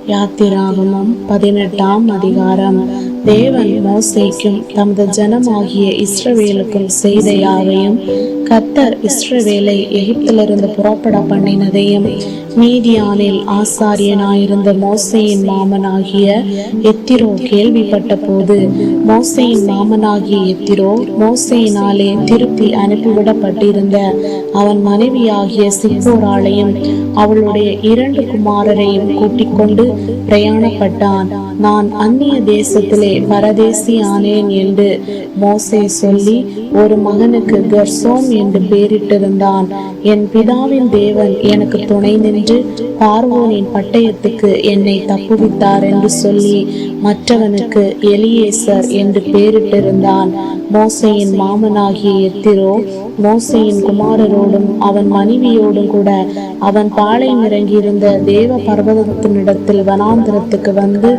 யாத்திராகமம் 18ஆம் அதிகாரம். தேவன் மோசேக்கும் தமது ஜனமாகிய இஸ்ரவேலுக்கும் செய்த யாவையும், கர்த்தர் இஸ்ரவேலை எகிப்திலிருந்து புறப்பட பண்ணினதையும், மீதியானில் ஆசாரியனாயிருந்த மோசேயின் மாமனாகிய எத்திரோ கேள்விப்பட்ட போது, மோசேயின் மாமனாகிய எத்திரோ மோசேயினாலே திருப்பி அனுப்பிவிடப்பட்டிருந்த அவன் மனைவியாகிய சிப்போராளையும் அவளுடைய 2 குமாரரையும் கூட்டிக் கொண்டு பிரயாணப்பட்டான். நான் அந்நிய தேசத்திலே பரதேசி ஆனேன் என்று மோசே சொல்லி ஒரு மகனுக்கு கெர்சோம் என்று பெயரிட்டிருந்தான். என் பிதாவின் தேவன் எனக்கு துணை நின்று பார்வோனின் பட்டயத்துக்கு என்னை தப்புவித்தார் என்று சொல்லி மற்றவனுக்கு எலியேசர் என்று பெயரிட்டிருந்தான். மோசேயின் மாமனாகிய எத்திரோ மோசேயின் குமாரரோடும் அவன் மனைவியோடும் கூட அவன் பாளையம் இறங்கியிருந்த தேவ பர்வதத்தினிடத்தில் வனாந்திரத்துக்கு வந்து,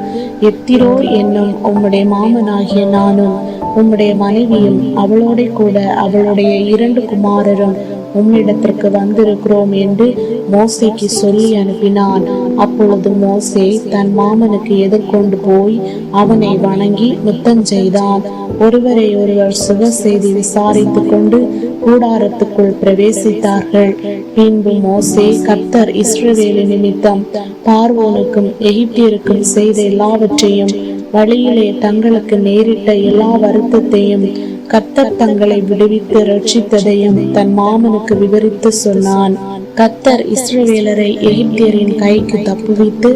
எத்திரோ என்னும் உம்முடைய மாமனாகிய நானும் உம்முடைய மனைவியும் அவளோட கூட அவளுடைய 2 குமாரரும் உம்மிடத்திற்கு வந்திருக்கிறோம் என்று மோசேக்கு சொல்லி அனுப்பினான். அப்பொழுது மோசே தன் மாமனுக்கு எதிர்கொண்டு போய் அவனை வணங்கி முத்தம் செய்தான். ஒருவரை ஒருவர் சுக செய்தி விசாரித்து கொண்டு கூடாரத்துக்குள் பிரவேசித்தார்கள். பின்பு மோசே கர்த்தர் இஸ்ரவேலின் நிமித்தம் பார்வோனுக்கும் எகிப்தியருக்கும் செய்த எல்லாவற்றையும், வழியிலே தங்களுக்கு நேரிட்ட எல்லா வருத்தத்தையும், கர்த்தர் தங்களை விடுவித்து ரட்சித்ததையும் தன் மாமனுக்கு விவரித்து சொன்னான். கர்த்தர் இஸ்ரவேலரை எகிப்தியரின் கைக்கு தப்புவித்து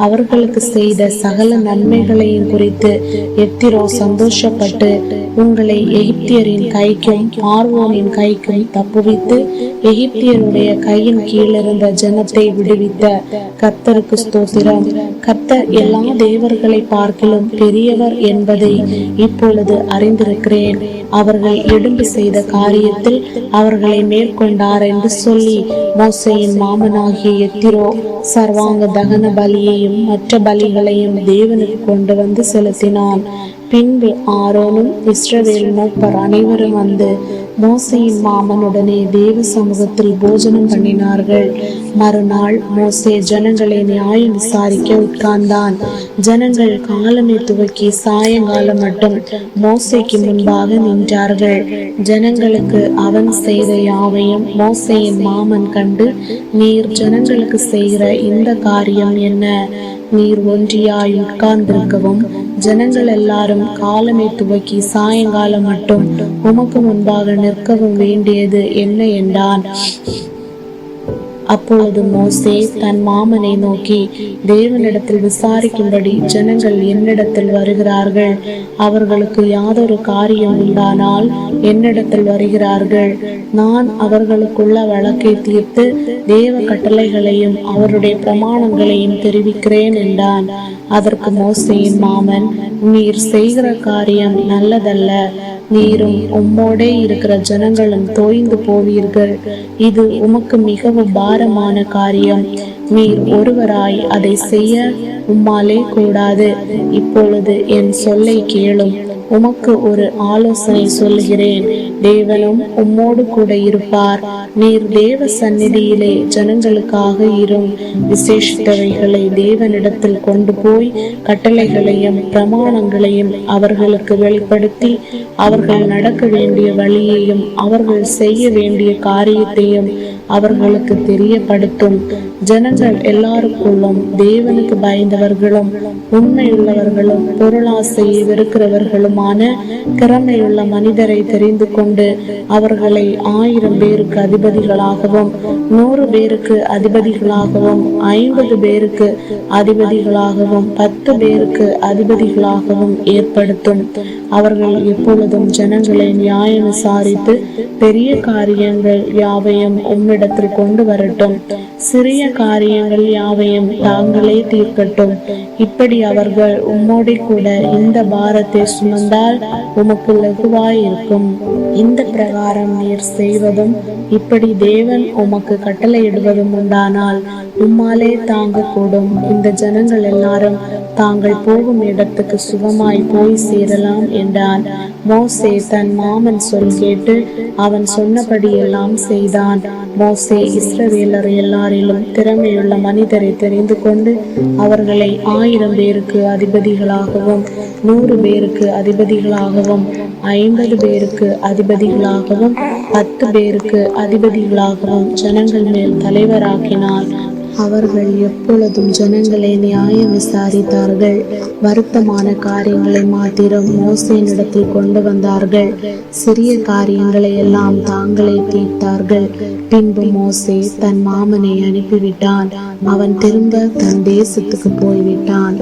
அவர்களுக்கு செய்த சகல நன்மைகளையும் குறித்து எத்திரோ சந்தோஷப்பட்டு, உங்களை எகிப்தியரின் கைக்கும் பார்வோனின் கைக்கும் தப்புவித்து எகிப்தியருடைய கையின் கீழிருந்த ஜனத்தை விடுவித்த கர்த்தருக்கு ஸ்தோத்திரம். கர்த்தர் எல்லா தேவர்களை பார்க்கிலும் பெரியவர் என்பதை இப்பொழுது அறிந்திருக்கிறேன். அவர்கள் எடும்பு செய்த காரியத்தில் அவர்களை மேற்கொண்டார் என்று சொல்லி மோசேயின் மாமனாகிய எத்திரோ சர்வாங்க தகன பலியையும் மற்ற பலிகளையும் தேவனுக்கு கொண்டு வந்து செலுத்தினான். பின்பு ஆரோனும் இஸ்ரவேல் மூப்பர் அனைவரும் வந்து மோசேயின் மாமனுடனே தேவ சமூகத்தில் போஜனம் பண்ணினார்கள். மறுநாள் மோசே ஜனங்களை நியாயம் விசாரிக்க உட்கார்ந்தான். ஜனங்கள் காலமே துவக்கி சாயங்காலம் மட்டும் மோசேக்கு முன்பாக நின்றார்கள். ஜனங்களுக்கு அவன் செய்த யாவையும் மோசேயின் மாமன் கண்டு, நீர் ஜனங்களுக்கு செய்கிற இந்த காரியம் என்ன? நீர் ஒன்றியாய் உட்கார்ந்திருக்கவும் ஜனங்கள் எல்லாரும் காலமே துவக்கி சாயங்காலம் மட்டும் உமக்கு முன்பாக நிற்கவும் வேண்டியது என்ன என்றான். அப்பொழுது மோசே தன் மாமனை நோக்கி, தேவனிடத்தில் விசாரிக்கும்படி ஜனங்கள் என்னிடத்தில் வருகிறார்கள். அவர்களுக்கு யாதொரு காரியம் உண்டானால் என்னிடத்தில் வருகிறார்கள். நான் அவர்களுக்குள்ள வழக்கை தீர்த்து தேவ கட்டளைகளையும் அவருடைய பிரமாணங்களையும் தெரிவிக்கிறேன் என்றான். அதற்கு மோசேயின் மாமன், நீர் செய்கிற காரியம் நல்லதல்ல. நீரும் உம்மோடே இருக்கிற ஜனங்களும் தோய்ந்து போவீர்கள். இது உமக்கு மிகவும் பாரமான காரியம். நீர் ஒருவராய் அதை செய்ய உம்மாலே கூடாது. இப்பொழுது என் சொல்லை கேளும். உமக்கு ஒரு ஆலோசனை சொல்கிறேன். தேவனும் உம்மோடு கூட இருப்பார். நீர் தேவ சந்நிதியிலே ஜனங்களுக்காக இரும். விசேஷித்தவைகளை தேவனிடத்தில் கொண்டு போய் கட்டளைகளையும் பிரமாணங்களையும் அவர்களுக்கு வெளிப்படுத்தி, அவர்கள் நடக்க வேண்டிய வழியையும் அவர்கள் செய்ய வேண்டிய காரியத்தையும் அவர்களுக்கு தெரியப்படுத்தும். ஜனங்கள் எல்லாருக்குள்ளும் தேவனுக்கு பயந்தவர்களும் உண்மையுள்ளவர்களும் பொருளாசையை வெறுக்கிறவர்களுமான திறமையுள்ள மனிதரை தெரிந்து கொண்டு அவர்களை 1000 பேருக்கு அதிபதிகளாகவும் 100 பேருக்கு அதிபதிகளாகவும் 50 பேருக்கு அதிபதிகளாகவும் 10 பேருக்கு அதிபதிகளாகவும் ஏற்படுத்தும். அவர்கள் எப்பொழுதும் ஜனங்களை நியாயம் விசாரித்து பெரிய காரியங்கள் யாவையும் உம்மிடத்தில் கொண்டு வரட்டும். சிறிய காரியங்கள் யாவையும் தாங்களே தீர்க்கட்டும். இப்படி அவர்கள் உம்மோடு கூட இந்த பாரத்தை சுமந்தால் உமக்கு லகுவாயிருக்கும். இந்த பிரகாரம் நீர் செய்வதும் இப்படி தேவன் உமக்கு கட்டளையிடுவதும் உண்டானால் உம்மாலே தாங்க கூடும். இந்த ஜனங்கள் எல்லாரும் தாங்கள் போகும் இடத்துக்கு சுகமாய் போய் சேரலாம் என்றான். மோசே தன் மாமன் சொல் கேட்டு அவன் சொன்னபடியெல்லாம் செய்தான். மோசே இஸ்ரவேலர் எல்லாரிலும் திறமையுள்ள மனிதரை தெரிந்து கொண்டு அவர்களை 1000 பேருக்கு அதிபதிகளாகவும் 100 பேருக்கு அதிபதிகளாகவும் 50 பேருக்கு அதிபதிகளாகவும் 10 பேருக்கு அதிபதிகளாகவும் ஜனங்கள் மேல் தலைவராக்கினார். அவர்கள் எப்பொழுதும் ஜனங்களை நியாயம் விசாரித்தார்கள். வருத்தமான காரியங்களை மாத்திரம் மோசேனிடத்தில் கொண்டு வந்தார்கள். சிறிய காரியங்களை எல்லாம் தாங்களே தீர்த்தார்கள். பின்பு மோசே தன் மாமனை அனுப்பிவிட்டான். அவன் திரும்ப தன் தேசத்துக்கு போய்விட்டான்.